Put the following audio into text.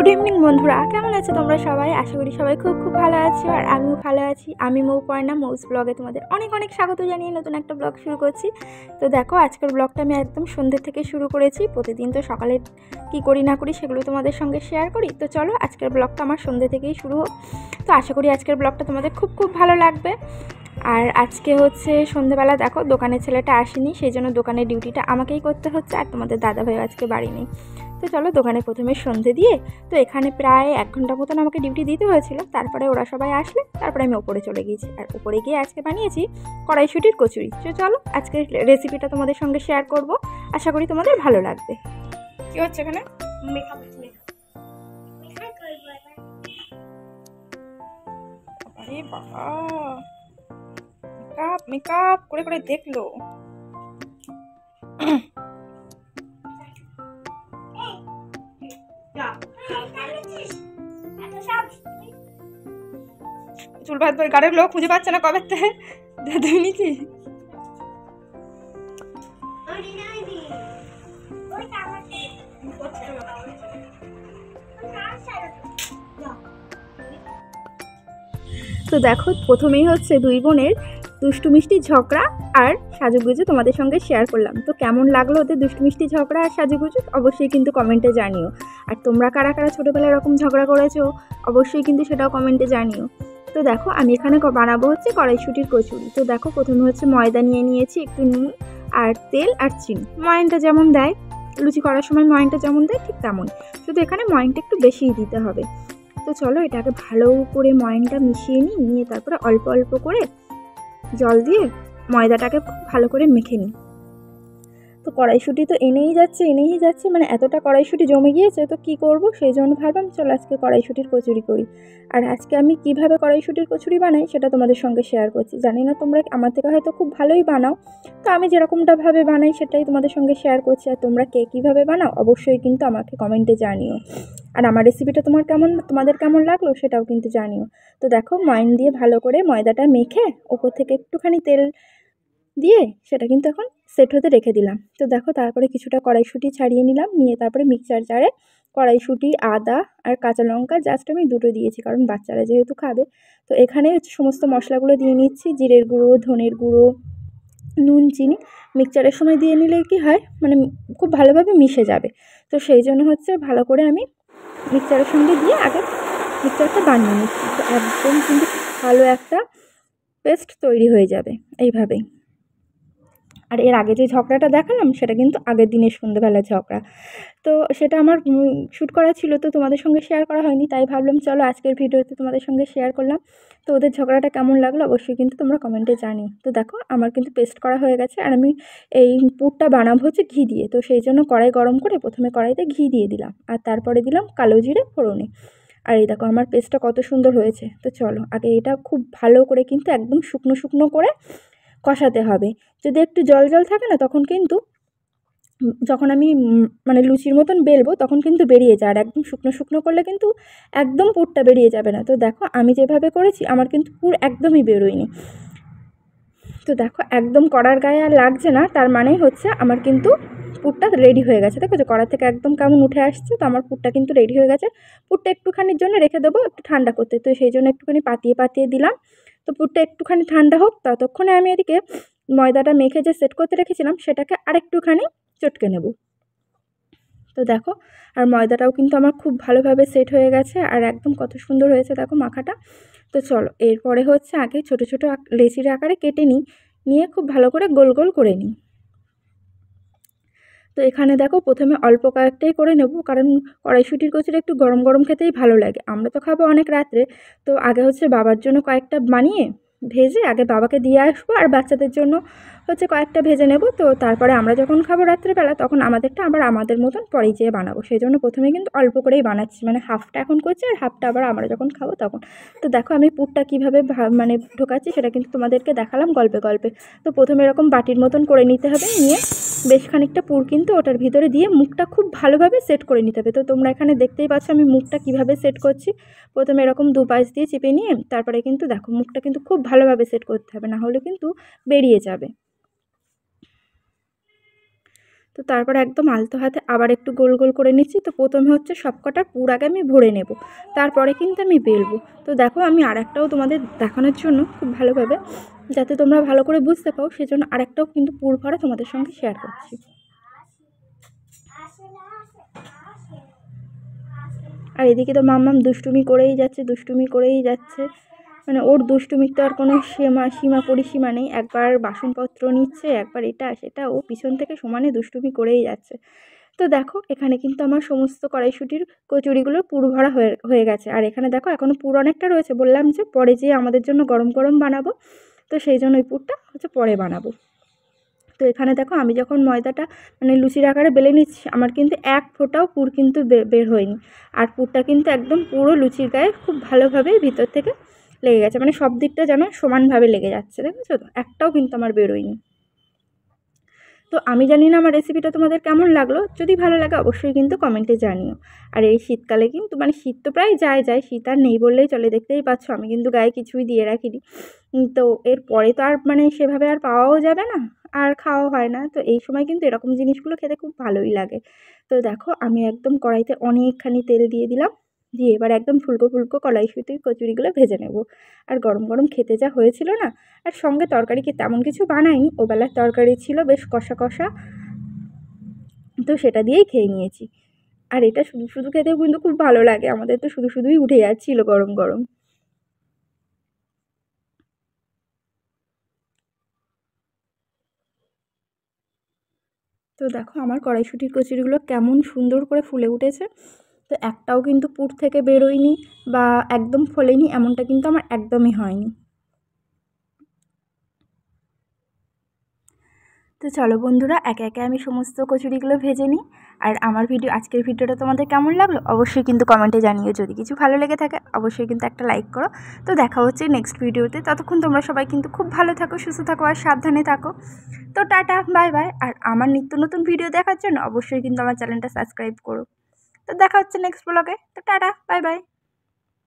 Good evening বন্ধুরা, কেমন আছো তোমরা সবাই? আশা করি সবাই খুব খুব ভালো আছো আর আমিও ভালো আছি। আমি মৌপর্ণা, মৌস ব্লগে তোমাদের অনেক অনেক স্বাগত জানিয়ে নতুন একটা ব্লগ শুরু করছি। তো দেখো, আজকের ব্লগটা আমি একদম সন্ধ্যে থেকে শুরু করেছি। প্রতিদিন তো সকালে কি করি না করি সেগুলো তোমাদের সঙ্গে শেয়ার করি। তো চলো, আজকের ব্লগটা আমার সন্ধ্যে থেকেই শুরু হোক। তো আশা করি আজকের ব্লগটা তোমাদের খুব খুব ভালো লাগবে। আর আজকে হচ্ছে সন্ধ্যেবেলা দেখো, দোকানের ছেলেটা আসেনি, সেই জন্য দোকানের ডিউটিটা আমাকেই করতে হচ্ছে। আর তোমাদের দাদাভাই আজকে বাড়ি নেই। তো চলো, দোকানে প্রথমে সন্ধে দিয়ে, তো এখানে প্রায় 1 ঘন্টা মতন আমাকে ডিউটি দিতে হয়েছিল। তারপরে ওরা সবাই আসলে তারপরে আমি ওপরে চলে গিয়েছি। আর ওপরে গিয়ে আজকে বানিয়েছি কড়াইশুঁটির কচুরি। তো চলো, আজকে রেসিপিটা তোমাদের সঙ্গে শেয়ার করব। আশা করি তোমাদের ভালো লাগবে। কি হচ্ছে এখানে? আরে বাবা, মেকআপ মেকআপ করে করে দেখলো। চুল ভাত বই গাড়ির লোক খুঁজে পাচ্ছে না কবে থেকে ধুই নিচ্ছি। তো দেখো, প্রথমেই হচ্ছে দুই বোনের দুষ্টু মিষ্টি ঝগড়া আর সাজুগুজু তোমাদের সঙ্গে শেয়ার করলাম। তো কেমন লাগলো ওদের দুষ্টু মিষ্টি ঝগড়া আর সাজুগুজু অবশ্যই কিন্তু কমেন্টে জানিও। আর তোমরা কারা কারা ছোটোবেলায় এরকম ঝগড়া করেছো অবশ্যই কিন্তু সেটাও কমেন্টে জানিও। তো দেখো, আমি এখানে বানাবো হচ্ছে কড়াইশুঁটির কচুরি। তো দেখো, প্রথমে হচ্ছে ময়দা নিয়ে নিয়েছি, একটু নুন আর তেল আর চিনি। ময়ানটা যেমন দেয় লুচি করার সময়, ময়ানটা যেমন দেয় ঠিক তেমন, শুধু এখানে ময়ানটা একটু বেশিই দিতে হবে। তো চলো, এটাকে ভালো করে ময়ানটা মিশিয়ে নিয়ে তারপরে অল্প অল্প করে জল দিয়ে ময়দাটাকে ভালো করে মেখে নিই। তো কড়াইশুঁটি তো এনেই যাচ্ছে, মানে এতটা কড়াইশুঁটি জমে গিয়েছে। তো কি করব, সেই জন্য ভাবলাম চলো আজকে কড়াইশুঁটির কচুরি করি। আর আজকে আমি কিভাবে কড়াইশুঁটির কচুরি বানাই সেটা তোমাদের সঙ্গে শেয়ার করছি। জানি না তোমরা আমার থেকে হয়তো খুব ভালোই বানাও, তো আমি যেরকমটা ভাবে বানাই সেটাই তোমাদের সঙ্গে শেয়ার করছি। আর তোমরা কে কীভাবে বানাও অবশ্যই কিন্তু আমাকে কমেন্টে জানিও। আর আমার রেসিপিটা তোমাদের কেমন লাগলো সেটাও কিন্তু জানিও। তো দেখো, ময়ান দিয়ে ভালো করে ময়দাটা মেখে ওপর থেকে একটুখানি তেল দিয়ে সেটা কিন্তু এখন সেট হতে রেখে দিলাম। তো দেখো, তারপরে কিছুটা কড়াইশুঁটি ছাড়িয়ে নিলাম, নিয়ে তারপরে মিক্সচার জারে কড়াইশুঁটি, আদা আর কাঁচা লঙ্কা জাস্ট আমি দুটো দিয়েছি, কারণ বাচ্চারা যেহেতু খাবে। তো এখানে সমস্ত মশলাগুলো দিয়ে নিচ্ছি, জিরের গুঁড়ো, ধনের গুঁড়ো, নুন, চিনি। মিক্সচারের সময় দিয়ে নিলে কি হয়, মানে খুব ভালোভাবে মিশে যাবে। তো সেই জন্য হচ্ছে ভালো করে আমি মিক্সচারের সঙ্গে দিয়ে আগে মিক্সচারটা বানিয়ে নিচ্ছি। তো একদম কিন্তু ভালো একটা পেস্ট তৈরি হয়ে যাবে এইভাবেই। আর এর আগে যে ঝগড়াটা দেখালাম সেটা কিন্তু আগের দিনের সন্ধ্যেবেলার ঝগড়া। তো সেটা আমার শ্যুট করা ছিল, তো তোমাদের সঙ্গে শেয়ার করা হয়নি, তাই ভাবলাম চলো আজকের ভিডিওতে তোমাদের সঙ্গে শেয়ার করলাম। তো ওদের ঝগড়াটা কেমন লাগলো অবশ্যই কিন্তু তোমরা কমেন্টে জানিও। তো দেখো, আমার কিন্তু পেস্ট করা হয়ে গেছে। আর আমি এই পুরটা বানাবো হচ্ছে ঘি দিয়ে। তো সেই জন্য কড়াই গরম করে প্রথমে কড়াইতে ঘি দিয়ে দিলাম, আর তারপরে দিলাম কালো জিরে ফোড়নে। আর এই দেখো, আমার পেস্টটা কত সুন্দর হয়েছে। তো চলো, আগে এটা খুব ভালো করে কিন্তু একদম শুকনো শুকনো করে কষাতে হবে। যদি একটু জল জল থাকে না, তখন কিন্তু যখন আমি মানে লুচির মতন বেলবো তখন কিন্তু বেরিয়ে যায়। আর একদম শুকনো শুকনো করলে কিন্তু একদম পুরটা বেরিয়ে যাবে না। তো দেখো, আমি যেভাবে করেছি আমার কিন্তু পুর একদমই বেরোয়নি। তো দেখো, একদম কড়ার গায়ে আর লাগছে না, তার মানেই হচ্ছে আমার কিন্তু পুরটা রেডি হয়ে গেছে। দেখো যে কড়া থেকে একদম কেমন উঠে আসছে। তো আমার পুরটা কিন্তু রেডি হয়ে গেছে। পুরটা একটুখানির জন্য রেখে দেবো একটু ঠান্ডা করতে, তো সেই জন্য একটুখানি পাতিয়ে পাতিয়ে দিলাম। তো পুরটা একটুখানি ঠান্ডা হোক, ততক্ষণে আমি এদিকে ময়দাটা মেখে যে সেট করতে রেখেছিলাম সেটাকে আরেকটুখানি চটকে নেব। তো দেখো, আর ময়দাটাও কিন্তু আমার খুব ভালোভাবে সেট হয়ে গেছে, আর একদম কত সুন্দর হয়েছে দেখো মাখাটা। তো চলো, এরপরে হচ্ছে আগে ছোটো ছোটো লেচির আকারে কেটে নিয়ে খুব ভালো করে গোল গোল করে নিই। তো এখানে দেখো, প্রথমে অল্প কয়েকটাই করে নেব, কারণ কড়াইশুঁটির কচুরি একটু গরম গরম খেতেই ভালো লাগে। আমরা তো খাবো অনেক রাত্রে, তো আগে হচ্ছে বাবার জন্য কয়েকটা বানিয়ে ভেজে আগে বাবাকে দিয়ে আসবো, আর বাচ্চাদের জন্য হচ্ছে কয়েকটা ভেজে নেব। তো তারপরে আমরা যখন খাবো রাত্রেবেলা তখন আমাদেরটা আবার আমাদের মতন পরেই যেয়ে বানাবো। সেই জন্য প্রথমে কিন্তু অল্প করেই বানাচ্ছি, মানে হাফটা এখন করছি আর হাফটা আবার আমরা যখন খাবো তখন। তো দেখো, আমি পুরটা কীভাবে মানে ঢোকাচ্ছি সেটা কিন্তু তোমাদেরকে দেখালাম গল্পে গল্পে। তো প্রথমে এরকম বাটির মতন করে নিতে হবে, নিয়ে বেশ খানিকটা পুর কিন্তু ওটার ভিতরে দিয়ে মুখটা খুব ভালোভাবে সেট করে নিতে হবে। তো তোমরা এখানে দেখতেই পাচ্ছ আমি মুখটা কিভাবে সেট করছি। প্রথমে এরকম দুপাশ দিয়ে চেপে নিয়ে তারপরে কিন্তু দেখো মুখটা কিন্তু খুব ভালোভাবে সেট করতে হবে, না হলে কিন্তু বেরিয়ে যাবে। তো তারপর একদম আলতো হাতে আবার একটু গোল গোল করে নিচ্ছি। তো প্রথমে হচ্ছে সবকটার পুর আগে আমি ভরে নেব, তারপরে কিন্তু আমি বেলবো। তো দেখো আমি আরেকটাও তোমাদের দেখানোর জন্য খুব ভালোভাবে, যাতে তোমরা ভালো করে বুঝতে পাও, সেজন্য আরেকটাও কিন্তু পুর ভরা তোমাদের সঙ্গে শেয়ার করছি। আর এদিকে তো মাম্মাম দুষ্টুমি করেই যাচ্ছে, মানে ওর দুষ্টুমির তো আর কোনো সীমা পরিসীমা নেই। একবার বাসনপত্র নিচ্ছে, একবার এটা সেটা, ও পিছন থেকে সমানে দুষ্টুমি করেই যাচ্ছে। তো দেখো এখানে কিন্তু আমার সমস্ত কড়াইশুঁটির কচুরিগুলো পুর ভরা হয়ে গেছে। আর এখানে দেখো এখনও পুর অনেকটা রয়েছে, বললাম যে পরে যেয়ে আমাদের জন্য গরম গরম বানাবো, তো সেই জন্য ওই পুরটা হচ্ছে পরে বানাবো। তো এখানে দেখো আমি যখন ময়দাটা মানে লুচির আকারে বেলে নিচ্ছি, আমার কিন্তু এক ফোঁটাও পুর কিন্তু বের হয়নি। আর পুরটা কিন্তু একদম পুরো লুচির গায়ে খুব ভালোভাবে ভিতর থেকে লেগে গেছে, মানে সব দিকটা যেন সমানভাবে লেগে যাচ্ছে, দেখেছো তো, একটাও কিন্তু আমার বেরোয়নি। তো আমি জানি না আমার রেসিপিটা তোমাদের কেমন লাগলো, যদি ভালো লাগে অবশ্যই কিন্তু কমেন্টে জানিও। আর এই শীতকালে কিন্তু মানে শীত তো প্রায় যায়, শীত আর নেই বললেই চলে, দেখতেই পাচ্ছ আমি কিন্তু গায়ে কিছুই দিয়ে রাখিনি। তো এর পরে তো আর মানে সেভাবে আর পাওয়াও যাবে না, আর খাওয়া হয় না। তো এই সময় কিন্তু এরকম জিনিসগুলো খেতে খুব ভালোই লাগে। তো দেখো আমি একদম কড়াইতে অনেকখানি তেল দিয়ে দিলাম, দিয়ে এবার একদম ফুলকো ফুলকো কড়াইশুঁটির কচুরিগুলো ভেজে নেব। আর গরম গরম খেতে যা হয়েছিল না, আর সঙ্গে তরকারি কি তেমন কিছু বানাইনি, ওবেলার তরকারি ছিল বেশ কষা কষা, তো সেটা দিয়েই খেয়ে নিয়েছি। আর এটা শুধু শুধু খেতেও কিন্তু খুব ভালো লাগে, আমাদের তো শুধু শুধুই উঠে যাচ্ছিল গরম গরম। তো দেখো আমার কড়াইশুঁটির কচুরিগুলো কেমন সুন্দর করে ফুলে উঠেছে। তো একটাও কিন্তু পুর থেকে বেরোয়নি বা একদম ফোলেনি, এমনটা কিন্তু আমার একদমই হয়নি। তো চলো বন্ধুরা, একে একে আমি সমস্ত কচুরিগুলো ভেজে নিই। আর আমার আজকের ভিডিওটা তোমাদের কেমন লাগলো অবশ্যই কিন্তু কমেন্টে জানিও। যদি কিছু ভালো লেগে থাকে অবশ্যই কিন্তু একটা লাইক করো। তো দেখা হচ্ছে নেক্সট ভিডিওতে, ততক্ষণ তোমরা সবাই কিন্তু খুব ভালো থাকো, সুস্থ থাকো আর সাবধানে থাকো। তো টাটা, বাই বাই। আর আমার নিত্য নতুন ভিডিও দেখার জন্য অবশ্যই কিন্তু আমার চ্যানেলটা সাবস্ক্রাইব করো। তো দেখা হচ্ছে নেক্সট ব্লগে। তো টাটা, বাই বাই।